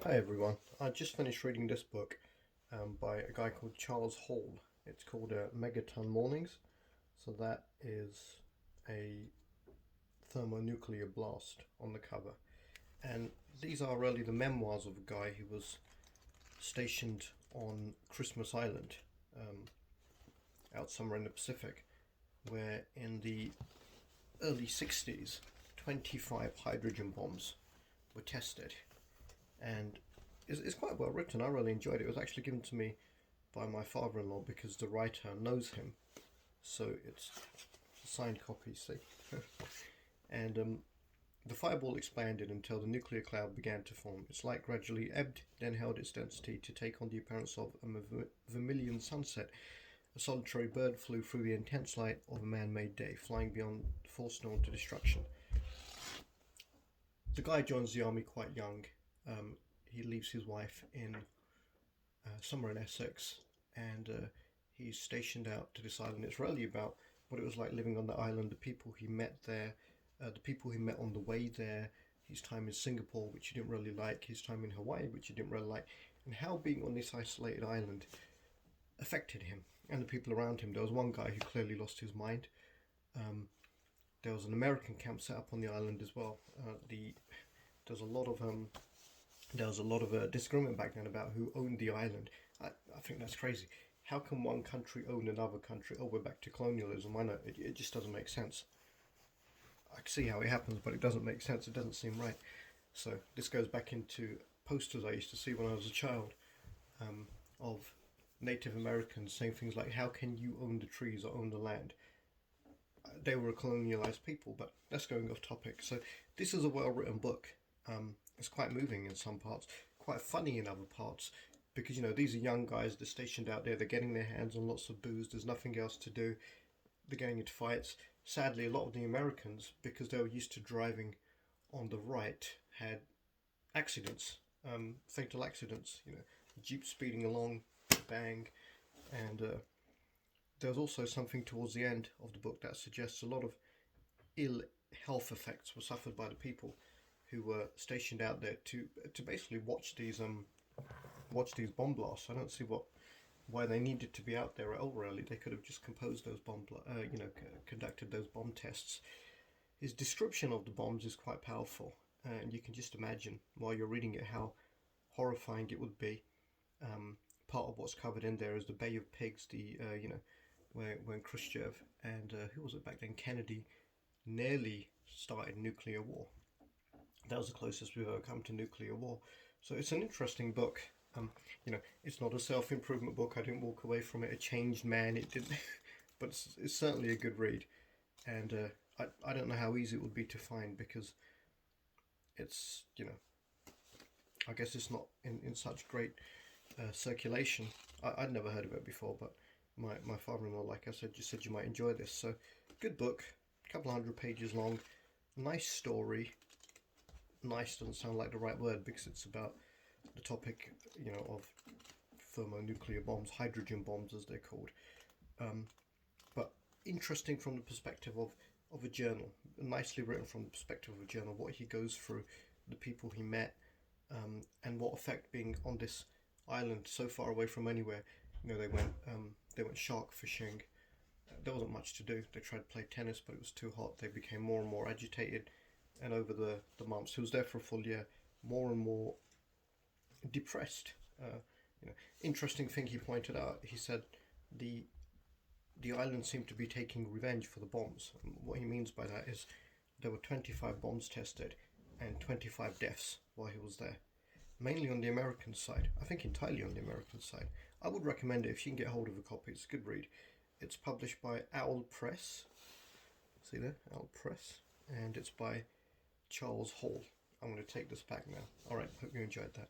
Hi everyone, I just finished reading this book by a guy called Charles Hall. It's called Megaton Mornings. So that is a thermonuclear blast on the cover. And these are really the memoirs of a guy who was stationed on Christmas Island, out somewhere in the Pacific, where in the early 60s, 25 hydrogen bombs were tested. And it's quite well written. I really enjoyed it. It was actually given to me by my father-in-law because the writer knows him, so it's a signed copy. See, and the fireball expanded until the nuclear cloud began to form. Its light gradually ebbed, then held its density to take on the appearance of a vermilion sunset. A solitary bird flew through the intense light of a man-made day, flying beyond force-known to destruction. The guy joins the army quite young. He leaves his wife in somewhere in Essex, and he's stationed out to this island. It's really about what it was like living on the island, the people he met there, the people he met on the way there, his time in Singapore, which he didn't really like, his time in Hawaii, which he didn't really like, and how being on this isolated island affected him and the people around him. There was one guy who clearly lost his mind. There was an American camp set up on the island as well. There's a lot of disagreement back then about who owned the island. I think that's crazy. How can one country own another country? Oh, we're back to colonialism. I know, it just doesn't make sense. I can see how it happens, but it doesn't make sense. It doesn't seem right. So this goes back into posters I used to see when I was a child, of Native Americans saying things like, how can you own the trees or own the land? They were a colonialized people, but that's going off topic. So this is a well-written book. It's quite moving in some parts, quite funny in other parts, because these are young guys. They're stationed out there. They're getting their hands on lots of booze. There's nothing else to do. They're getting into fights. Sadly, a lot of the Americans, because they were used to driving on the right, had accidents, fatal accidents. Jeep speeding along, bang, and there's also something towards the end of the book that suggests a lot of ill health effects were suffered by the people who were stationed out there to basically watch these bomb blasts. I don't see why they needed to be out there at all. Really, they could have just composed those conducted those bomb tests. His description of the bombs is quite powerful, and you can just imagine while you're reading it how horrifying it would be. Part of what's covered in there is the Bay of Pigs, when Khrushchev and who was it back then, Kennedy, nearly started nuclear war. That was the closest we've ever come to nuclear war. So it's an interesting book. It's not a self-improvement book. I didn't walk away from it a changed man. It didn't, but it's certainly a good read. And I don't know how easy it would be to find, because it's I guess it's not in such great circulation. I'd never heard of it before, but my father-in-law, like I said, just said you might enjoy this. So good book, a couple of 100 pages long, nice story. Nice doesn't sound like the right word, because it's about the topic, of thermonuclear bombs, hydrogen bombs as they're called. But interesting from the perspective of a journal, nicely written from the perspective of a journal, what he goes through, the people he met, and what effect being on this island so far away from anywhere. They went shark fishing. There wasn't much to do. They tried to play tennis, but it was too hot. They became more and more agitated. And over the months, he was there for a full year, more and more depressed. Interesting thing he pointed out. He said the island seemed to be taking revenge for the bombs. And what he means by that is there were 25 bombs tested and 25 deaths while he was there. Mainly on the American side. I think entirely on the American side. I would recommend it if you can get hold of a copy. It's a good read. It's published by Owl Press. See there? Owl Press. And it's by Charles Hall. I'm going to take this back now. Alright, hope you enjoyed that.